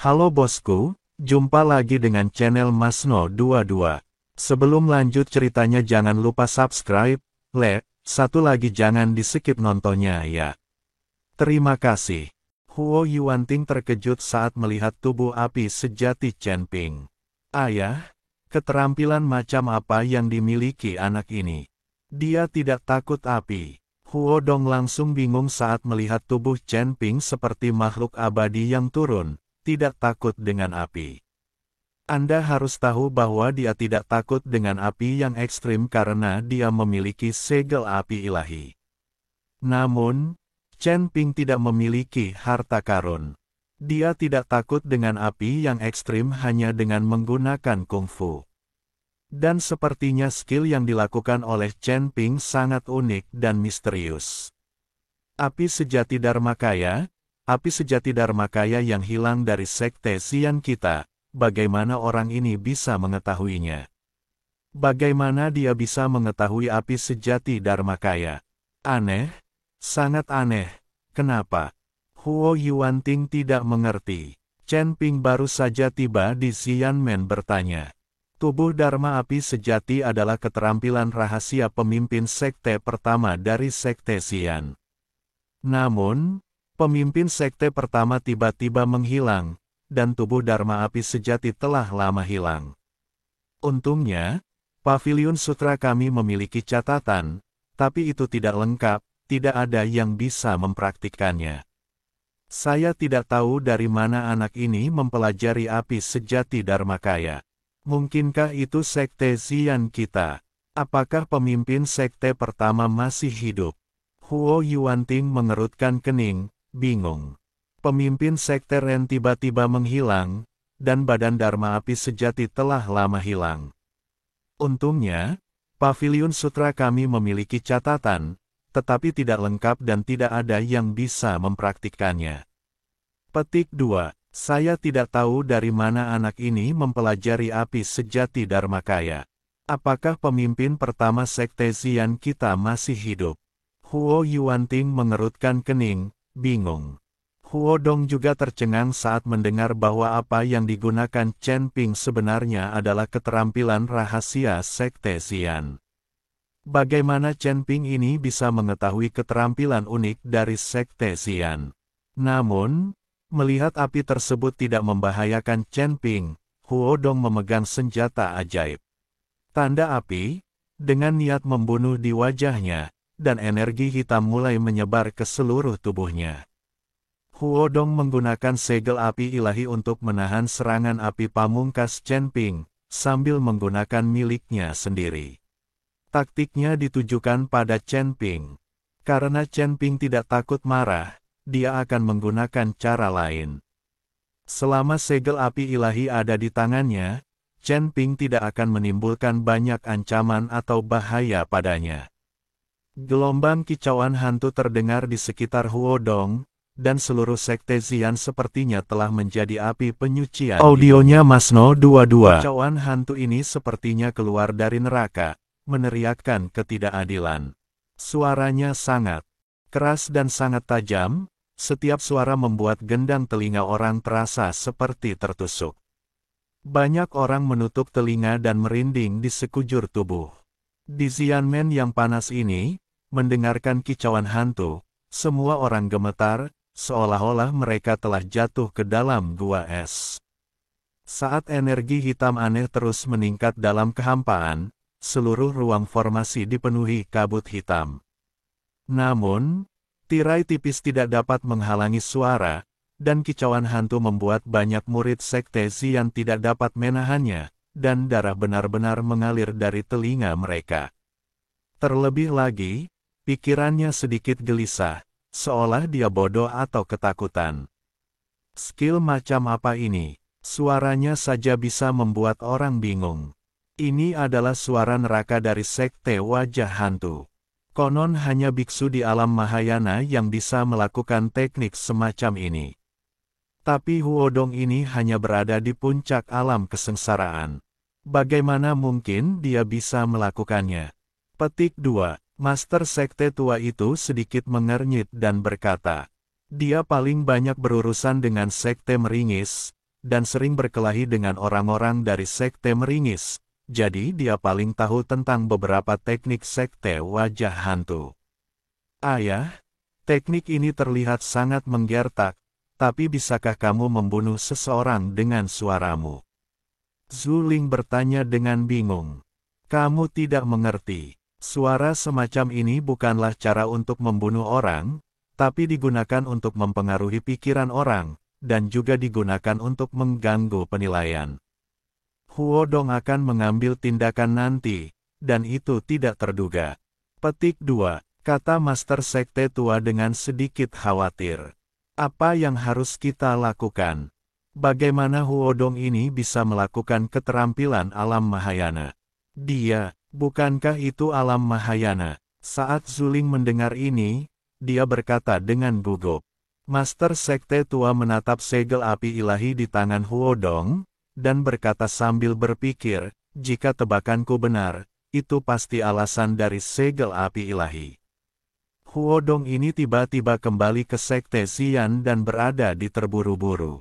Halo bosku, jumpa lagi dengan channel Masno22. Sebelum lanjut ceritanya jangan lupa subscribe, like, satu lagi jangan di skip nontonnya ya. Terima kasih. Huo Yuanting terkejut saat melihat tubuh api sejati Chen Ping. Ayah, keterampilan macam apa yang dimiliki anak ini? Dia tidak takut api. Huo Dong langsung bingung saat melihat tubuh Chen Ping seperti makhluk abadi yang turun, tidak takut dengan api. Anda harus tahu bahwa dia tidak takut dengan api yang ekstrim karena dia memiliki segel api ilahi. Namun, Chen Ping tidak memiliki harta karun. Dia tidak takut dengan api yang ekstrim hanya dengan menggunakan kungfu. Dan sepertinya skill yang dilakukan oleh Chen Ping sangat unik dan misterius. Api sejati Dharmakaya, api sejati Dharmakaya yang hilang dari sekte Xian kita, bagaimana orang ini bisa mengetahuinya? Bagaimana dia bisa mengetahui api sejati Dharmakaya? Aneh, sangat aneh. Kenapa? Huo Yuanting tidak mengerti. Chen Ping baru saja tiba di Xianmen bertanya. Tubuh Dharma api sejati adalah keterampilan rahasia pemimpin sekte pertama dari sekte Xian. Namun, pemimpin sekte pertama tiba-tiba menghilang, dan tubuh Dharma api sejati telah lama hilang. Untungnya, Pavilion Sutra kami memiliki catatan, tapi itu tidak lengkap, tidak ada yang bisa mempraktikkannya. Saya tidak tahu dari mana anak ini mempelajari api sejati Dharmakaya. Mungkinkah itu sekte Xian kita? Apakah pemimpin sekte pertama masih hidup? Huo Yuanting mengerutkan kening, bingung. Pemimpin sekte Ren tiba-tiba menghilang, dan badan Dharma api sejati telah lama hilang. Untungnya, Pavilion Sutra kami memiliki catatan, tetapi tidak lengkap dan tidak ada yang bisa mempraktikkannya. Petik 2. Saya tidak tahu dari mana anak ini mempelajari api sejati Dharmakaya. Apakah pemimpin pertama sekte Xian kita masih hidup? Huo Yuanting mengerutkan kening, bingung. Huo Dong juga tercengang saat mendengar bahwa apa yang digunakan Chen Ping sebenarnya adalah keterampilan rahasia sekte Xian. Bagaimana Chen Ping ini bisa mengetahui keterampilan unik dari sekte Xian? Namun, melihat api tersebut tidak membahayakan Chen Ping, Huo Dong memegang senjata ajaib. Tanda api, dengan niat membunuh di wajahnya, dan energi hitam mulai menyebar ke seluruh tubuhnya. Huo Dong menggunakan segel api ilahi untuk menahan serangan api pamungkas Chen Ping, sambil menggunakan miliknya sendiri. Taktiknya ditujukan pada Chen Ping. Karena Chen Ping tidak takut marah, dia akan menggunakan cara lain. Selama segel api ilahi ada di tangannya, Chen Ping tidak akan menimbulkan banyak ancaman atau bahaya padanya. Gelombang kicauan hantu terdengar di sekitar Huo Dong, dan seluruh sekte Xian sepertinya telah menjadi api penyucian. Audionya Masno22. Kicauan hantu ini sepertinya keluar dari neraka, meneriakkan ketidakadilan. Suaranya sangat keras dan sangat tajam, setiap suara membuat gendang telinga orang terasa seperti tertusuk. Banyak orang menutup telinga dan merinding di sekujur tubuh. Di Xianmen yang panas ini, mendengarkan kicauan hantu, semua orang gemetar, seolah-olah mereka telah jatuh ke dalam gua es. Saat energi hitam aneh terus meningkat dalam kehampaan, seluruh ruang formasi dipenuhi kabut hitam. Namun, tirai tipis tidak dapat menghalangi suara, dan kicauan hantu membuat banyak murid sekte Xian tidak dapat menahannya, dan darah benar-benar mengalir dari telinga mereka. Terlebih lagi, pikirannya sedikit gelisah, seolah dia bodoh atau ketakutan. Skill macam apa ini? Suaranya saja bisa membuat orang bingung. Ini adalah suara neraka dari sekte wajah hantu. Konon hanya biksu di alam Mahayana yang bisa melakukan teknik semacam ini. Tapi Huo Dong ini hanya berada di puncak alam kesengsaraan. Bagaimana mungkin dia bisa melakukannya? Petik 2. Master sekte tua itu sedikit mengernyit dan berkata, dia paling banyak berurusan dengan sekte meringis, dan sering berkelahi dengan orang-orang dari sekte meringis, jadi dia paling tahu tentang beberapa teknik sekte wajah hantu. Ayah, teknik ini terlihat sangat menggertak, tapi bisakah kamu membunuh seseorang dengan suaramu? Zuling bertanya dengan bingung. Kamu tidak mengerti. Suara semacam ini bukanlah cara untuk membunuh orang, tapi digunakan untuk mempengaruhi pikiran orang, dan juga digunakan untuk mengganggu penilaian. Huodong akan mengambil tindakan nanti, dan itu tidak terduga. Petik 2, kata Master Sekte Tua dengan sedikit khawatir. Apa yang harus kita lakukan? Bagaimana Huodong ini bisa melakukan keterampilan alam Mahayana? Dia, bukankah itu alam Mahayana? Saat Zuling mendengar ini, dia berkata dengan gugup. Master Sekte Tua menatap segel api ilahi di tangan Huodong, dan berkata sambil berpikir, jika tebakanku benar, itu pasti alasan dari segel api ilahi. Huodong ini tiba-tiba kembali ke Sekte Xian dan berada di terburu-buru.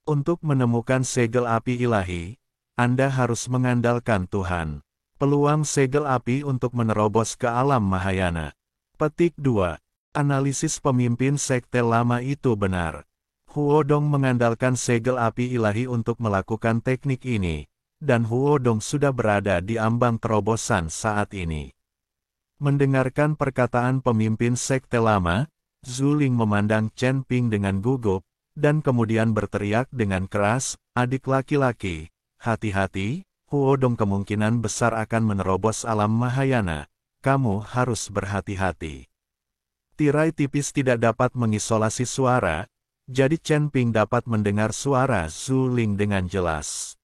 Untuk menemukan segel api ilahi, Anda harus mengandalkan Tuhan. Peluang segel api untuk menerobos ke alam Mahayana. Petik 2. Analisis pemimpin sekte lama itu benar. Huodong mengandalkan segel api ilahi untuk melakukan teknik ini, dan Huodong sudah berada di ambang terobosan saat ini. Mendengarkan perkataan pemimpin sekte lama, Zuling memandang Chen Ping dengan gugup, dan kemudian berteriak dengan keras, adik laki-laki, hati-hati, Huodong kemungkinan besar akan menerobos alam Mahayana, kamu harus berhati-hati. Tirai tipis tidak dapat mengisolasi suara, jadi Chen Ping dapat mendengar suara Zuling dengan jelas.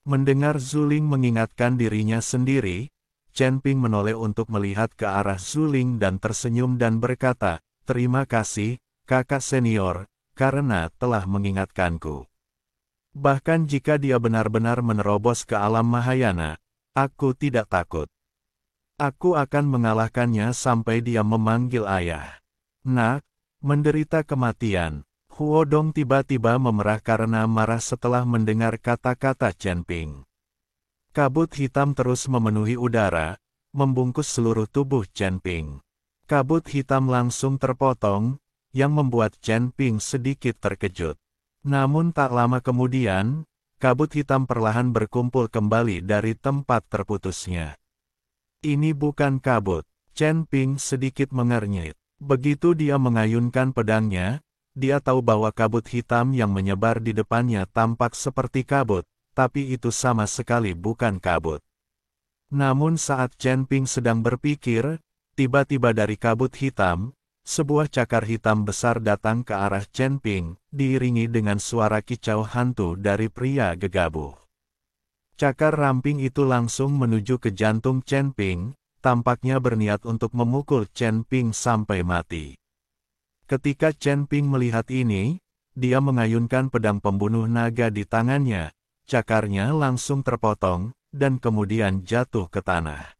Mendengar Zuling mengingatkan dirinya sendiri, Chen Ping menoleh untuk melihat ke arah Zuling dan tersenyum dan berkata, terima kasih, kakak senior, karena telah mengingatkanku. Bahkan jika dia benar-benar menerobos ke alam Mahayana, aku tidak takut. Aku akan mengalahkannya sampai dia memanggil ayah. Nak, menderita kematian. Huodong tiba-tiba memerah karena marah setelah mendengar kata-kata Chen Ping. Kabut hitam terus memenuhi udara, membungkus seluruh tubuh Chen Ping. Kabut hitam langsung terpotong, yang membuat Chen Ping sedikit terkejut. Namun tak lama kemudian, kabut hitam perlahan berkumpul kembali dari tempat terputusnya. Ini bukan kabut, Chen Ping sedikit mengernyit. Begitu dia mengayunkan pedangnya, dia tahu bahwa kabut hitam yang menyebar di depannya tampak seperti kabut, tapi itu sama sekali bukan kabut. Namun saat Chen Ping sedang berpikir, tiba-tiba dari kabut hitam, sebuah cakar hitam besar datang ke arah Chen Ping, diiringi dengan suara kicau hantu dari pria gegabah. Cakar ramping itu langsung menuju ke jantung Chen Ping, tampaknya berniat untuk memukul Chen Ping sampai mati. Ketika Chen Ping melihat ini, dia mengayunkan pedang pembunuh naga di tangannya, cakarnya langsung terpotong, dan kemudian jatuh ke tanah.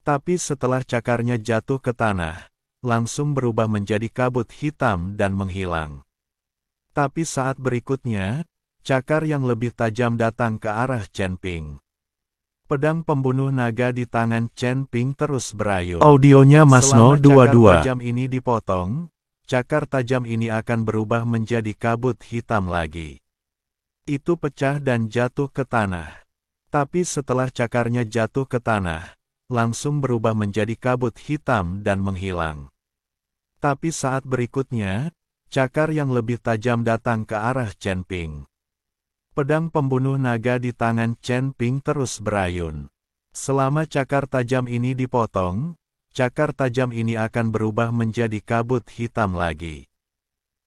Tapi setelah cakarnya jatuh ke tanah, langsung berubah menjadi kabut hitam dan menghilang. Tapi saat berikutnya, cakar yang lebih tajam datang ke arah Chen Ping. Pedang pembunuh naga di tangan Chen Ping terus berayun. Audionya Masno 22. Selama cakar tajam ini dipotong, cakar tajam ini akan berubah menjadi kabut hitam lagi. Itu pecah dan jatuh ke tanah. Tapi setelah cakarnya jatuh ke tanah, langsung berubah menjadi kabut hitam dan menghilang. Tapi saat berikutnya, cakar yang lebih tajam datang ke arah Chen Ping. Pedang pembunuh naga di tangan Chen Ping terus berayun. Selama cakar tajam ini dipotong, cakar tajam ini akan berubah menjadi kabut hitam lagi.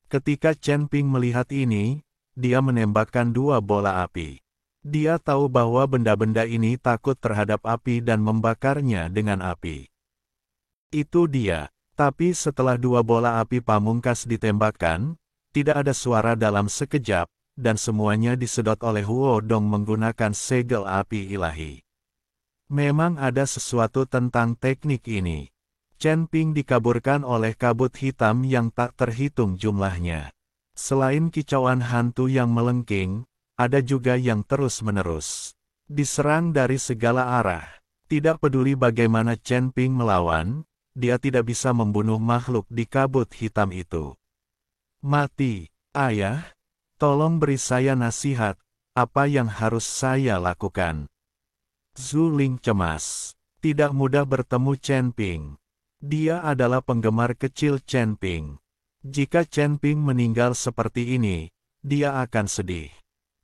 Ketika Chen Ping melihat ini, dia menembakkan dua bola api. Dia tahu bahwa benda-benda ini takut terhadap api dan membakarnya dengan api. Itu dia. Tapi setelah dua bola api pamungkas ditembakkan, tidak ada suara dalam sekejap, dan semuanya disedot oleh Huodong menggunakan segel api ilahi. Memang ada sesuatu tentang teknik ini. Chen Ping dikaburkan oleh kabut hitam yang tak terhitung jumlahnya. Selain kicauan hantu yang melengking, ada juga yang terus-menerus diserang dari segala arah. Tidak peduli bagaimana Chen Ping melawan, dia tidak bisa membunuh makhluk di kabut hitam itu. Mati, ayah, tolong beri saya nasihat, apa yang harus saya lakukan? Zhu Ling cemas. Tidak mudah bertemu Chen Ping. Dia adalah penggemar kecil Chen Ping. Jika Chen Ping meninggal seperti ini, dia akan sedih.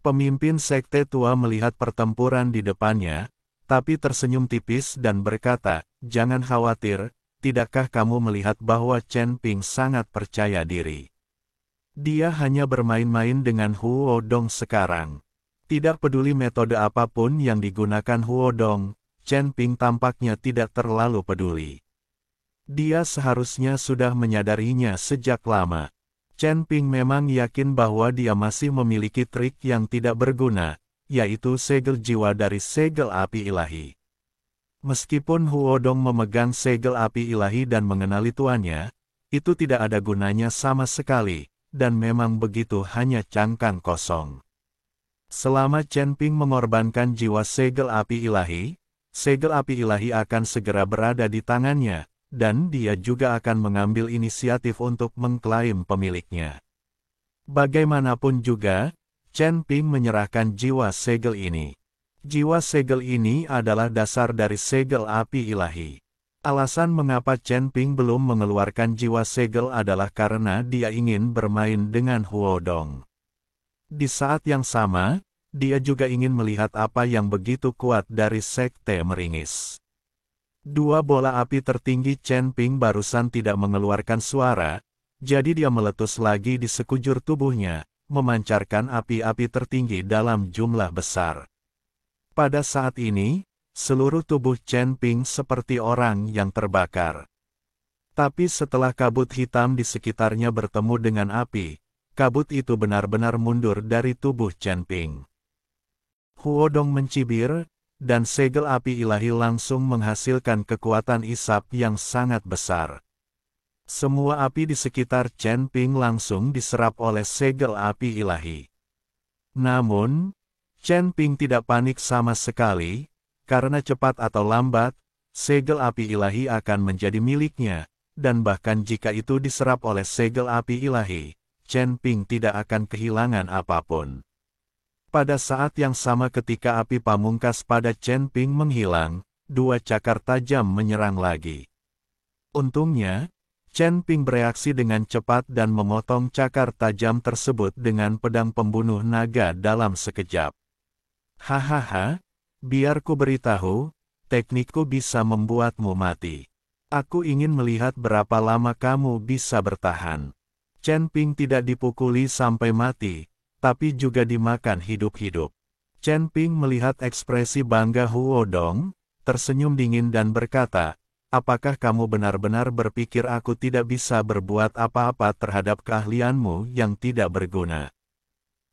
Pemimpin sekte tua melihat pertempuran di depannya, tapi tersenyum tipis dan berkata, "Jangan khawatir, tidakkah kamu melihat bahwa Chen Ping sangat percaya diri? Dia hanya bermain-main dengan Huo Dong sekarang. Tidak peduli metode apapun yang digunakan Huo Dong, Chen Ping tampaknya tidak terlalu peduli. Dia seharusnya sudah menyadarinya sejak lama. Chen Ping memang yakin bahwa dia masih memiliki trik yang tidak berguna, yaitu segel jiwa dari segel api ilahi. Meskipun Huo Dong memegang segel api ilahi dan mengenali tuannya, itu tidak ada gunanya sama sekali, dan memang begitu hanya cangkang kosong. Selama Chen Ping mengorbankan jiwa segel api ilahi akan segera berada di tangannya, dan dia juga akan mengambil inisiatif untuk mengklaim pemiliknya. Bagaimanapun juga, Chen Ping menyerahkan jiwa segel ini. Jiwa segel ini adalah dasar dari segel api ilahi. Alasan mengapa Chen Ping belum mengeluarkan jiwa segel adalah karena dia ingin bermain dengan Huo Dong. Di saat yang sama, dia juga ingin melihat apa yang begitu kuat dari sekte meringis. Dua bola api tertinggi Chen Ping barusan tidak mengeluarkan suara, jadi dia meletus lagi di sekujur tubuhnya, memancarkan api-api tertinggi dalam jumlah besar. Pada saat ini, seluruh tubuh Chen Ping seperti orang yang terbakar. Tapi setelah kabut hitam di sekitarnya bertemu dengan api, kabut itu benar-benar mundur dari tubuh Chen Ping. Huo Dong mencibir, dan segel api ilahi langsung menghasilkan kekuatan isap yang sangat besar. Semua api di sekitar Chen Ping langsung diserap oleh segel api ilahi. Namun, Chen Ping tidak panik sama sekali, karena cepat atau lambat, segel api ilahi akan menjadi miliknya, dan bahkan jika itu diserap oleh segel api ilahi, Chen Ping tidak akan kehilangan apapun. Pada saat yang sama ketika api pamungkas pada Chen Ping menghilang, dua cakar tajam menyerang lagi. Untungnya, Chen Ping bereaksi dengan cepat dan memotong cakar tajam tersebut dengan pedang pembunuh naga dalam sekejap. Hahaha, biar ku beritahu, teknikku bisa membuatmu mati. Aku ingin melihat berapa lama kamu bisa bertahan. Chen Ping tidak dipukuli sampai mati, tapi juga dimakan hidup-hidup. Chen Ping melihat ekspresi bangga Huo Dong, tersenyum dingin dan berkata, "Apakah kamu benar-benar berpikir aku tidak bisa berbuat apa-apa terhadap keahlianmu yang tidak berguna?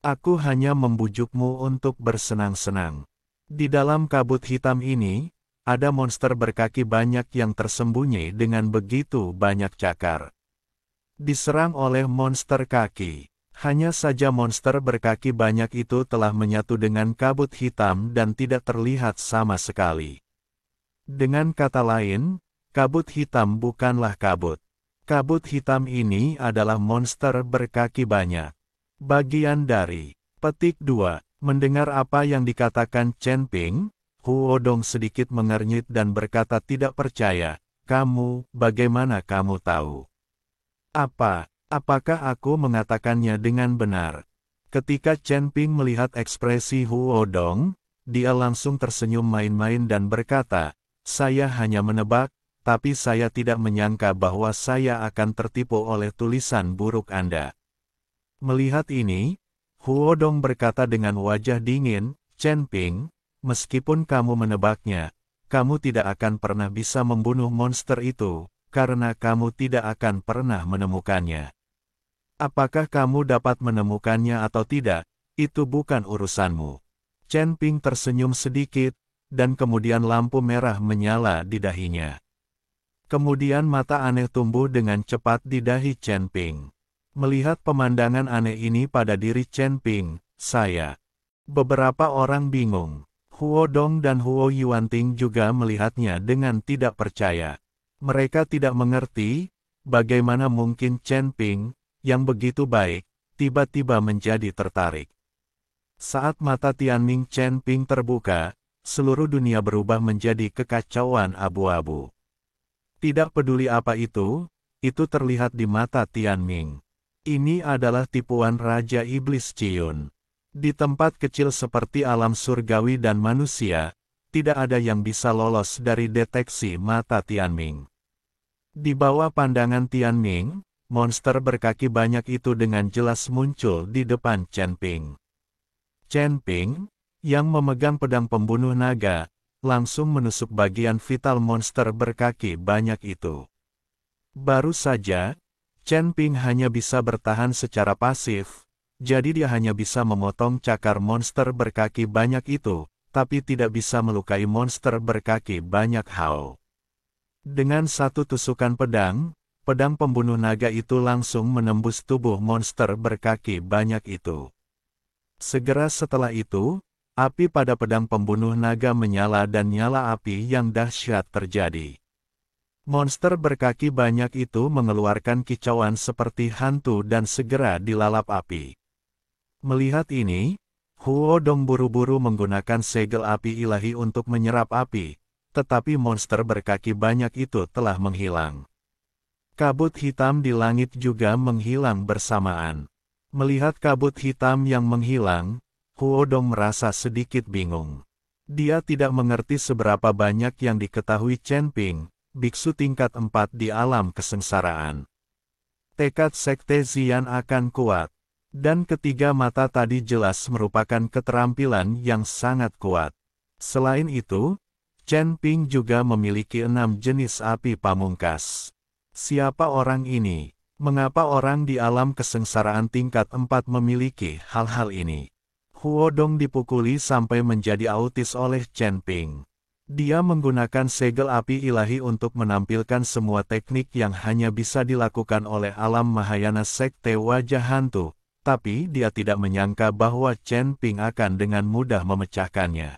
Aku hanya membujukmu untuk bersenang-senang. Di dalam kabut hitam ini, ada monster berkaki banyak yang tersembunyi dengan begitu banyak cakar. Diserang oleh monster kaki. Hanya saja monster berkaki banyak itu telah menyatu dengan kabut hitam dan tidak terlihat sama sekali. Dengan kata lain, kabut hitam bukanlah kabut. Kabut hitam ini adalah monster berkaki banyak. Bagian dari petik 2. Mendengar apa yang dikatakan Chen Ping, Huo Dong sedikit mengernyit dan berkata tidak percaya, "Kamu, bagaimana kamu tahu? Apakah aku mengatakannya dengan benar?" Ketika Chen Ping melihat ekspresi Huo Dong, dia langsung tersenyum main-main dan berkata, "Saya hanya menebak, tapi saya tidak menyangka bahwa saya akan tertipu oleh tulisan buruk Anda." Melihat ini, Huo Dong berkata dengan wajah dingin, "Chen Ping, meskipun kamu menebaknya, kamu tidak akan pernah bisa membunuh monster itu, karena kamu tidak akan pernah menemukannya. Apakah kamu dapat menemukannya atau tidak, itu bukan urusanmu." Chen Ping tersenyum sedikit, dan kemudian lampu merah menyala di dahinya. Kemudian mata aneh tumbuh dengan cepat di dahi Chen Ping. Melihat pemandangan aneh ini pada diri Chen Ping, beberapa orang bingung. Huo Dong dan Huo Yuanting juga melihatnya dengan tidak percaya. Mereka tidak mengerti, bagaimana mungkin Chen Ping, yang begitu baik, tiba-tiba menjadi tertarik. Saat mata Tianming Chen Ping terbuka, seluruh dunia berubah menjadi kekacauan abu-abu. Tidak peduli apa itu terlihat di mata Tianming. Ini adalah tipuan Raja Iblis Ciyun. Di tempat kecil seperti alam surgawi dan manusia, tidak ada yang bisa lolos dari deteksi mata Tianming. Di bawah pandangan Tianming, monster berkaki banyak itu dengan jelas muncul di depan Chen Ping. Chen Ping, yang memegang pedang pembunuh naga, langsung menusuk bagian vital monster berkaki banyak itu. Baru saja, Chen Ping hanya bisa bertahan secara pasif, jadi dia hanya bisa memotong cakar monster berkaki banyak itu, tapi tidak bisa melukai monster berkaki banyak Hao. Dengan satu tusukan pedang pembunuh naga itu langsung menembus tubuh monster berkaki banyak itu. Segera setelah itu, api pada pedang pembunuh naga menyala dan nyala api yang dahsyat terjadi. Monster berkaki banyak itu mengeluarkan kicauan seperti hantu dan segera dilalap api. Melihat ini, Huo Dong buru-buru menggunakan segel api ilahi untuk menyerap api, tetapi monster berkaki banyak itu telah menghilang. Kabut hitam di langit juga menghilang bersamaan. Melihat kabut hitam yang menghilang, Huo Dong merasa sedikit bingung. Dia tidak mengerti seberapa banyak yang diketahui Chen Ping, biksu tingkat 4 di alam kesengsaraan. Tekad Sekte Xian akan kuat. Dan ketiga mata tadi jelas merupakan keterampilan yang sangat kuat. Selain itu, Chen Ping juga memiliki 6 jenis api pamungkas. Siapa orang ini? Mengapa orang di alam kesengsaraan tingkat 4 memiliki hal-hal ini? Huo Dong dipukuli sampai menjadi autis oleh Chen Ping. Dia menggunakan segel api ilahi untuk menampilkan semua teknik yang hanya bisa dilakukan oleh alam Mahayana Sekte Wajah Hantu, tapi dia tidak menyangka bahwa Chen Ping akan dengan mudah memecahkannya.